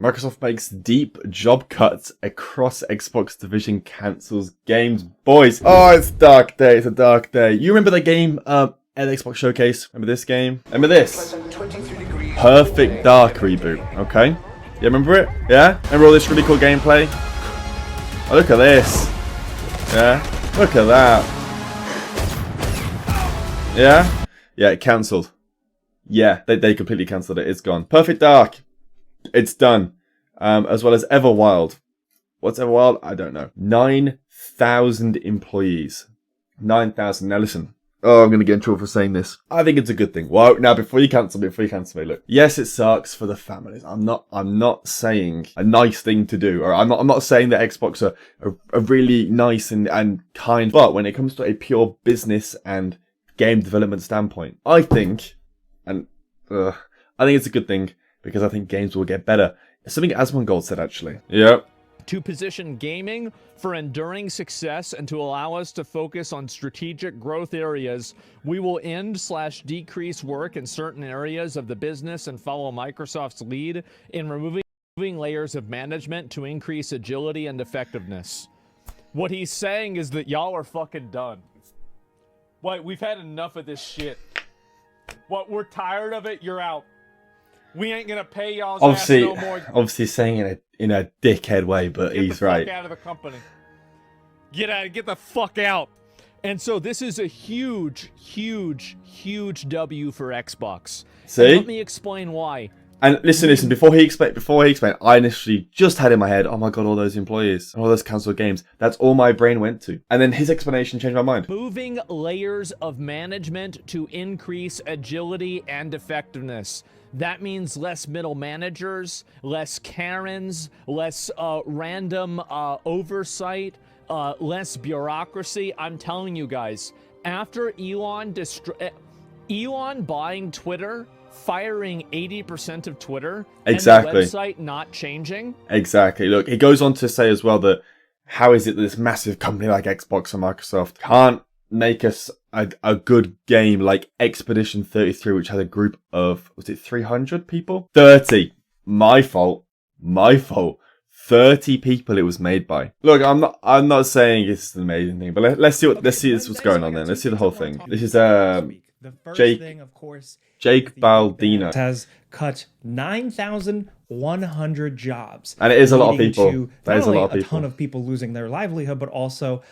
Microsoft makes deep job cuts across Xbox division, cancels games. Boys, oh, it's a dark day. It's a dark day. You remember the game at the Xbox Showcase? Remember this game? Remember this? Perfect Dark reboot, okay? You remember it? Yeah? Remember all this really cool gameplay? Oh, look at this. Yeah? Look at that. Yeah? Yeah, it cancelled. Yeah, they completely cancelled it. It's gone. Perfect Dark. It's done. As well as Everwild. What's Everwild? I don't know. 9,000 employees. 9,000. Now listen. Oh, I'm going to get in trouble for saying this. I think it's a good thing. Well, now before you cancel me, look. Yes, it sucks for the families. I'm not saying a nice thing to do, or I'm not saying that Xbox are really nice and kind. But when it comes to a pure business and game development standpoint, I think it's a good thing because I think games will get better. It's something Asmongold said actually. Yep. To position gaming for enduring success and to allow us to focus on strategic growth areas, we will end/decrease work in certain areas of the business and follow Microsoft's lead in removing layers of management to increase agility and effectiveness. What he's saying is that y'all are fucking done. What? We've had enough of this shit. What? We're tired of it. You're out. We ain't gonna pay y'all's ass no more. Obviously saying it in a dickhead way, but he's right. Get the fuck out of the company. Get the fuck out. And so this is a huge, huge, huge W for Xbox. See? And let me explain why. And listen, before he explained, I initially just had in my head, oh my god, all those employees, all those cancelled games. That's all my brain went to. And then his explanation changed my mind. Moving layers of management to increase agility and effectiveness. That means less middle managers, less Karens, less random oversight, less bureaucracy. I'm telling you guys, after Elon buying Twitter, firing 80% of Twitter, exactly, and the website not changing. Exactly. Look, he goes on to say as well that how is it that this massive company like Xbox and Microsoft can't make us a good game like Expedition 33, which had a group of, was it 300 people? 30. My fault. 30 people it was made by. Look, I'm not saying it's an amazing thing, but let's see what's going on then. Let's see the whole thing. This is Jake Baldino has cut 9,100 jobs, and it is a lot of people. That is a lot of people. A ton of people losing their livelihood, but also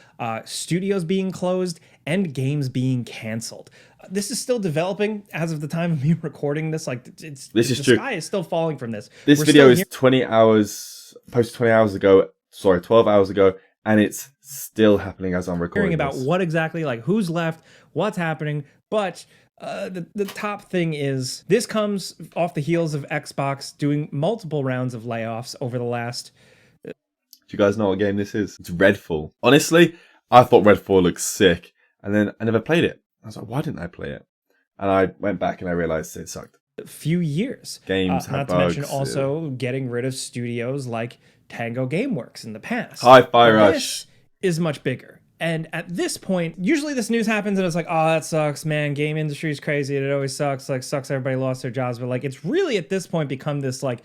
studios being closed and games being canceled. This is still developing as of the time of me recording this. Like the sky is still falling from this. This video is 20 hours posted 20 hours ago. Sorry, 12 hours ago, and it's still happening as I'm recording. Hearing about what exactly, like who's left, what's happening, but. The top thing is this comes off the heels of Xbox doing multiple rounds of layoffs over the last. Do you guys know what game this is? It's Redfall. Honestly, I thought Redfall looked sick, and then I never played it. I was like, why didn't I play it? And I went back and I realized it sucked. A few years. Games have not bugs, to mention also getting rid of studios like Tango Gameworks in the past. Hi-Fi Rush. This is much bigger. And at this point, usually this news happens and it's like, oh, that sucks, man. Game industry is crazy. It always sucks. Like, sucks everybody lost their jobs. But like, it's really at this point become this like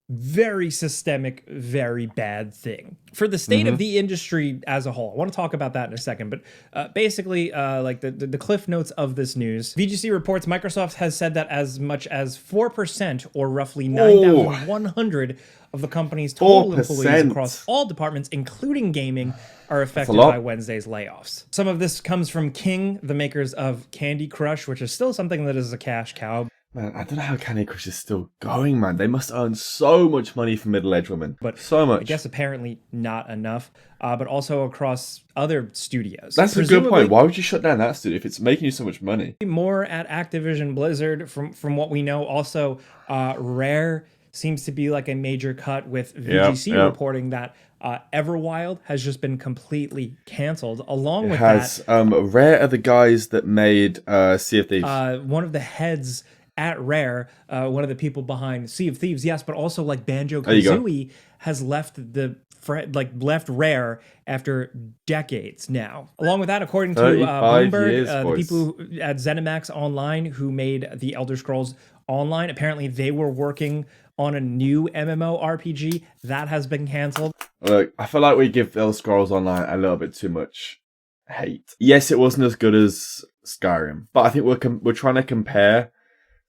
very systemic, very bad thing for the state of the industry as a whole. I want to talk about that in a second. But basically, like the cliff notes of this news, VGC reports Microsoft has said that as much as 4% or roughly 9,100 of the company's total 4%. employees across all departments, including gaming, are affected by Wednesday's layoffs. Some of this comes from King, the makers of Candy Crush, which is still something that is a cash cow. Man, I don't know how Candy Crush is still going, man. They must earn so much money from middle-aged women. But so much. I guess apparently not enough, but also across other studios. That's a good point. Why would you shut down that studio if it's making you so much money? More at Activision Blizzard, from what we know. Also, Rare seems to be like a major cut, with VGC reporting that Everwild has just been completely canceled. Along with that, Rare are the guys that made Sea of Thieves. One of the heads at Rare, one of the people behind Sea of Thieves, yes, but also like Banjo-Kazooie has left left Rare after decades now. Along with that, according to Bloomberg, the people at ZeniMax Online who made the Elder Scrolls Online, apparently they were working on a new MMORPG. That has been canceled. Look, I feel like we give Elder Scrolls Online a little bit too much hate. Yes, it wasn't as good as Skyrim, but I think we're trying to compare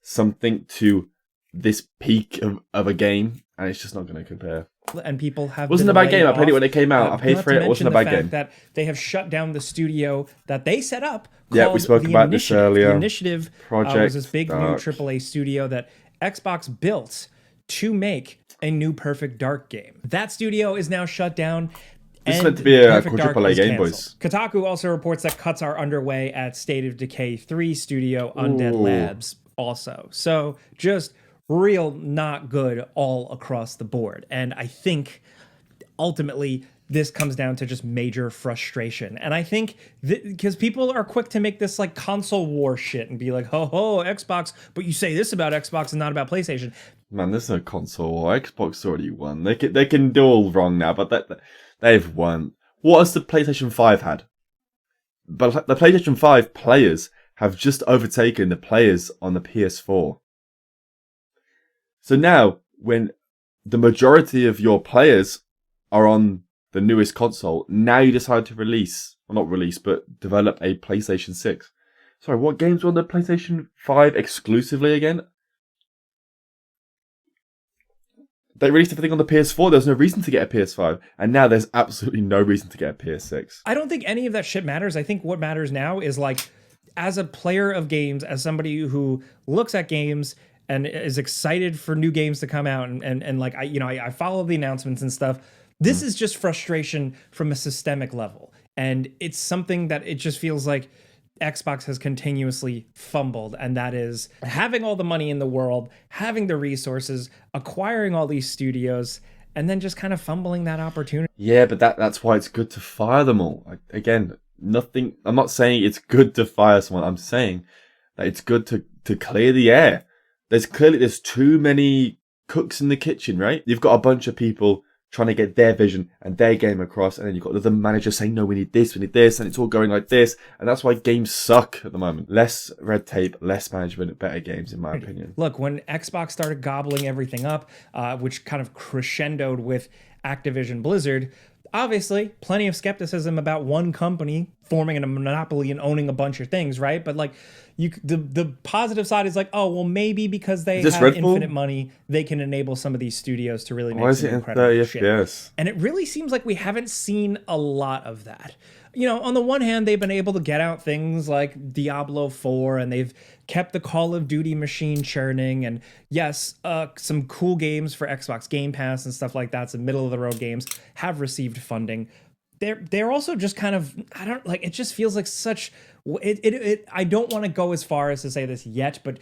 something to this peak of a game, and it's just not going to compare. And people have wasn't a bad game. I played it when it came out. I paid for it. It wasn't a bad game. That they have shut down the studio that they set up. Yeah, we spoke about this earlier. The Initiative Project was this big Dark. new AAA studio that Xbox built to make a new Perfect Dark game. That studio is now shut down. This is meant to be a quadruple A game, boys. Kotaku also reports that cuts are underway at State of Decay 3 studio Undead Labs also. So just real not good all across the board. And I think ultimately this comes down to just major frustration. And I think because people are quick to make this like console war shit and be like, ho ho, Xbox, but you say this about Xbox and not about PlayStation. Man, there's no console war. Xbox already won. They can do all wrong now, but they've won. What has the PlayStation 5 had? But the PlayStation 5 players have just overtaken the players on the PS4. So now, when the majority of your players are on the newest console, now you decide to develop a PlayStation 6. Sorry, what games were on the PlayStation 5 exclusively again? They released everything on the PS4. There's no reason to get a PS5. And now there's absolutely no reason to get a PS6. I don't think any of that shit matters. I think what matters now is like, as a player of games, as somebody who looks at games and is excited for new games to come out, and like I follow the announcements and stuff. This is just frustration from a systemic level, and it's something that it just feels like Xbox has continuously fumbled, and that is having all the money in the world, having the resources, acquiring all these studios, and then just kind of fumbling that opportunity. Yeah, but that's why it's good to fire them all. Again, nothing. I'm not saying it's good to fire someone. I'm saying that it's good to clear the air. There's too many cooks in the kitchen, right? You've got a bunch of people trying to get their vision and their game across, and then you've got the manager saying, no, we need this, and it's all going like this, and that's why games suck at the moment. Less red tape, less management, better games, in my opinion. Look, when Xbox started gobbling everything up, which kind of crescendoed with Activision Blizzard, obviously plenty of skepticism about one company forming a monopoly and owning a bunch of things, right? But like, the positive side is like, oh well, maybe because they have infinite money, they can enable some of these studios to really make some incredible shit. FPS? And it really seems like we haven't seen a lot of that. You know, on the one hand, they've been able to get out things like Diablo 4, and they've kept the Call of Duty machine churning, and yes, some cool games for Xbox Game Pass and stuff like that, some middle of the road games have received funding. They're also just kind of, I don't like, it just feels like such I don't want to go as far as to say this yet, but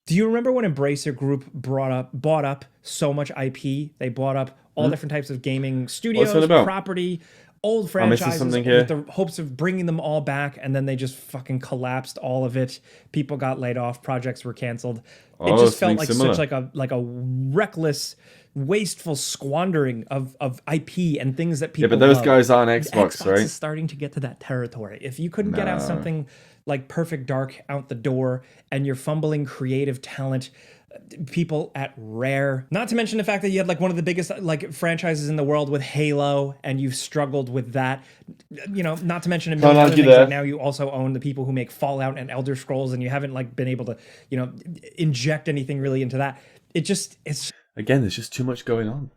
do you remember when Embracer Group bought up so much IP? They bought up all different types of gaming studios, property, old franchises with the hopes of bringing them all back, and then they just fucking collapsed all of it. People got laid off, projects were canceled. It just felt like such like a reckless, wasteful squandering of IP and things that people but those love. guys aren't Xbox, right? Is starting to get to that territory. If you couldn't get out something like Perfect Dark out the door, and you're fumbling creative talent, people at Rare, not to mention the fact that you had like one of the biggest like franchises in the world with Halo, and you've struggled with that, you know, not to mention a million other things. Like now you also own the people who make Fallout and Elder Scrolls, and you haven't like been able to, you know, inject anything really into that. It's again, there's just too much going on.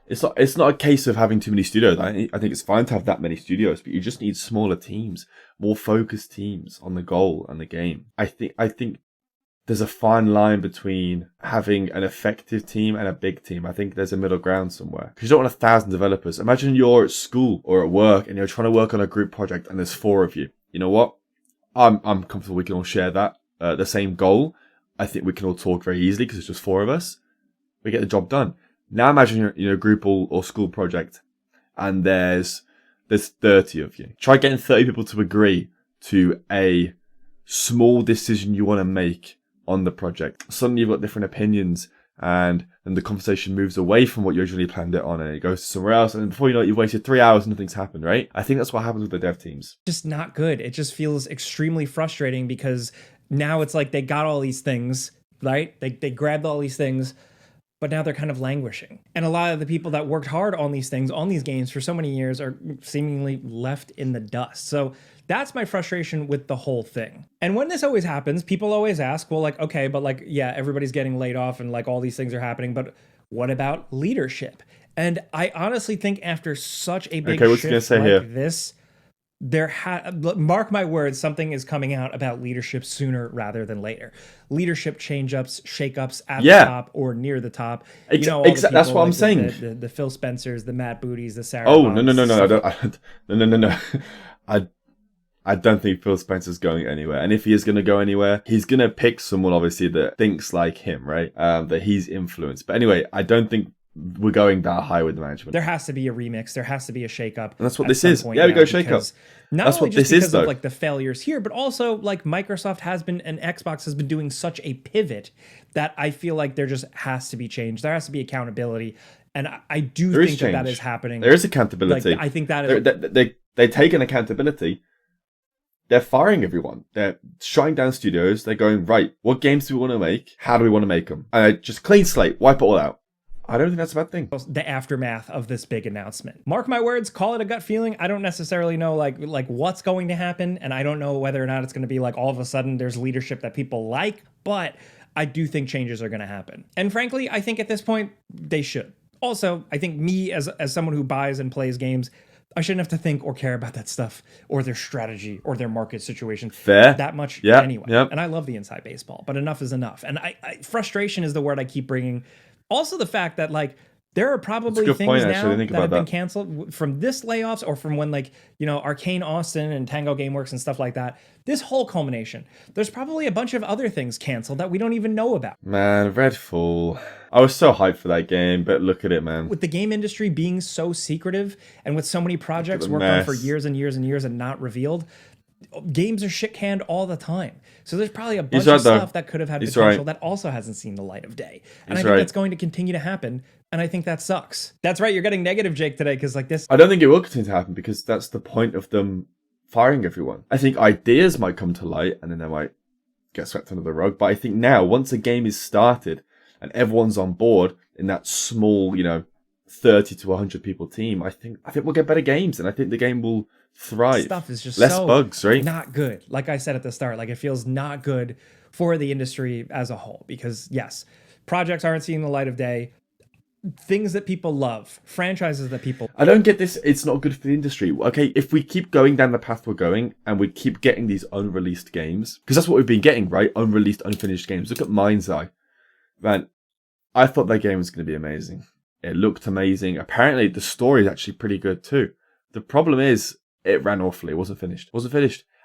It's not a case of having too many studios. I think it's fine to have that many studios, but you just need smaller teams, more focused teams on the goal and the game. I think there's a fine line between having an effective team and a big team. I think there's a middle ground somewhere. Because you don't want 1,000 developers. Imagine you're at school or at work and you're trying to work on a group project and there's 4 of you. You know what? I'm comfortable we can all share that, the same goal. I think we can all talk very easily because it's just 4 of us. We get the job done. Now imagine you're in a group or school project and there's 30 of you. Try getting 30 people to agree to a small decision you want to make on the project. Suddenly you've got different opinions, and then the conversation moves away from what you originally planned it on, and it goes to somewhere else, and before you know it, you've wasted 3 hours and nothing's happened, right? I think that's what happens with the dev teams. Just not good. It just feels extremely frustrating because now it's like they got all these things, right? They grabbed all these things, but now they're kind of languishing. And a lot of the people that worked hard on these things, on these games for so many years, are seemingly left in the dust. So that's my frustration with the whole thing. And when this always happens, people always ask, well, like, okay, but like, yeah, everybody's getting laid off and like all these things are happening, but what about leadership? And I honestly think after such a big shift like this, mark my words, something is coming out about leadership sooner rather than later. Leadership change-ups, shake-ups at the top or near the top. You know, all the people, that's what I'm saying. The Phil Spencers, the Matt Booties, the Sarah. Oh, no. I don't think Phil Spencer's going anywhere. And if he is going to go anywhere, he's going to pick someone, obviously, that thinks like him, right? That he's influenced. But anyway, I don't think we're going that high with the management. There has to be a remix. There has to be a shake-up. And that's what this is. Yeah, we go shake-up. Not only just because of like the failures here, but also like Microsoft has been and Xbox has been doing such a pivot that I feel like there just has to be change. There has to be accountability. And I do think that is happening. There is accountability. Like, I think that is... They take an accountability. They're firing everyone. They're shutting down studios. They're going, right, what games do we want to make? How do we want to make them? And just clean slate, wipe it all out. I don't think that's a bad thing. The aftermath of this big announcement. Mark my words, call it a gut feeling. I don't necessarily know like what's going to happen, and I don't know whether or not it's going to be like all of a sudden there's leadership that people like, but I do think changes are going to happen. And frankly, I think at this point they should. Also, I think me as someone who buys and plays games, I shouldn't have to think or care about that stuff or their strategy or their market situation that much anyway. Yep. And I love the inside baseball, but enough is enough. And frustration is the word I keep bringing. Also, the fact that like there are probably things now that have been canceled from this layoffs or from when like, you know, Arcane Austin and Tango Gameworks and stuff like that. This whole culmination, there's probably a bunch of other things canceled that we don't even know about. Man, Redfall. I was so hyped for that game, but look at it, man. With the game industry being so secretive and with so many projects worked on for years and years and years and not revealed, games are shit canned all the time. So there's probably a bunch of stuff that could have had potential that also hasn't seen the light of day. And I think that's going to continue to happen. And I think that sucks. That's right. You're getting negative, Jake, today because like this. I don't think it will continue to happen because that's the point of them firing everyone. I think ideas might come to light and then they might get swept under the rug. But I think now, once a game is started and everyone's on board in that small, you know, 30 to 100 people team, I think we'll get better games and I think the game will thrive. Stuff is just less bugs, right? Not good. Like I said at the start, like it feels not good for the industry as a whole because yes, projects aren't seeing the light of day. Things that people love, franchises that people... I don't get this. It's not good for the industry. Okay, if we keep going down the path we're going and we keep getting these unreleased games, because that's what we've been getting, right? Unreleased, unfinished games. Look at Mind's Eye. Man, I thought that game was going to be amazing. It looked amazing. Apparently, the story is actually pretty good too. The problem is, it ran awfully. It wasn't finished.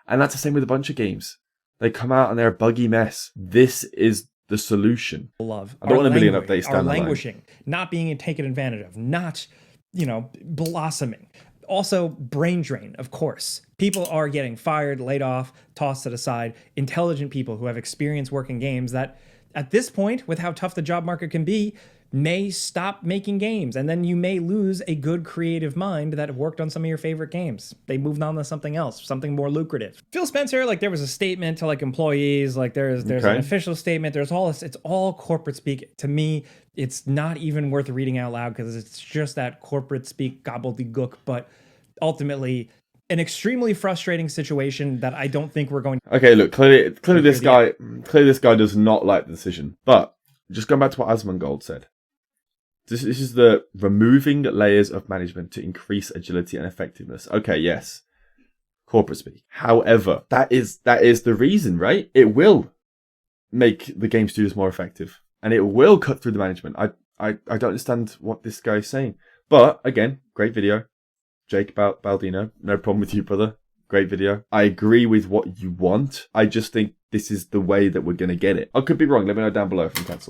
And that's the same with a bunch of games. They come out and they're a buggy mess. This is the solution. Love. I don't want a million updates down the line. Languishing, not being taken advantage of, not, you know, blossoming. Also, brain drain, of course. People are getting fired, laid off, tossed to the side. Intelligent people who have experience working games that, at this point, with how tough the job market can be, may stop making games, and then you may lose a good creative mind that worked on some of your favorite games. They moved on to something else, something more lucrative. Phil Spencer, like there was a statement to like employees, like there's an official statement, there's all this, it's all corporate speak. To me, it's not even worth reading out loud because it's just that corporate speak gobbledygook, but ultimately an extremely frustrating situation that I don't think we're going to... Okay, look, clearly this guy does not like the decision, but just going back to what Asmongold said. This is the removing layers of management to increase agility and effectiveness. Okay, yes. Corporate speak. However, that is the reason, right? It will make the game studios more effective. And it will cut through the management. I don't understand what this guy is saying. But, again, great video. Jake Baldino, no problem with you, brother. Great video. I agree with what you want. I just think this is the way that we're going to get it. I could be wrong. Let me know down below if I'm cancelled.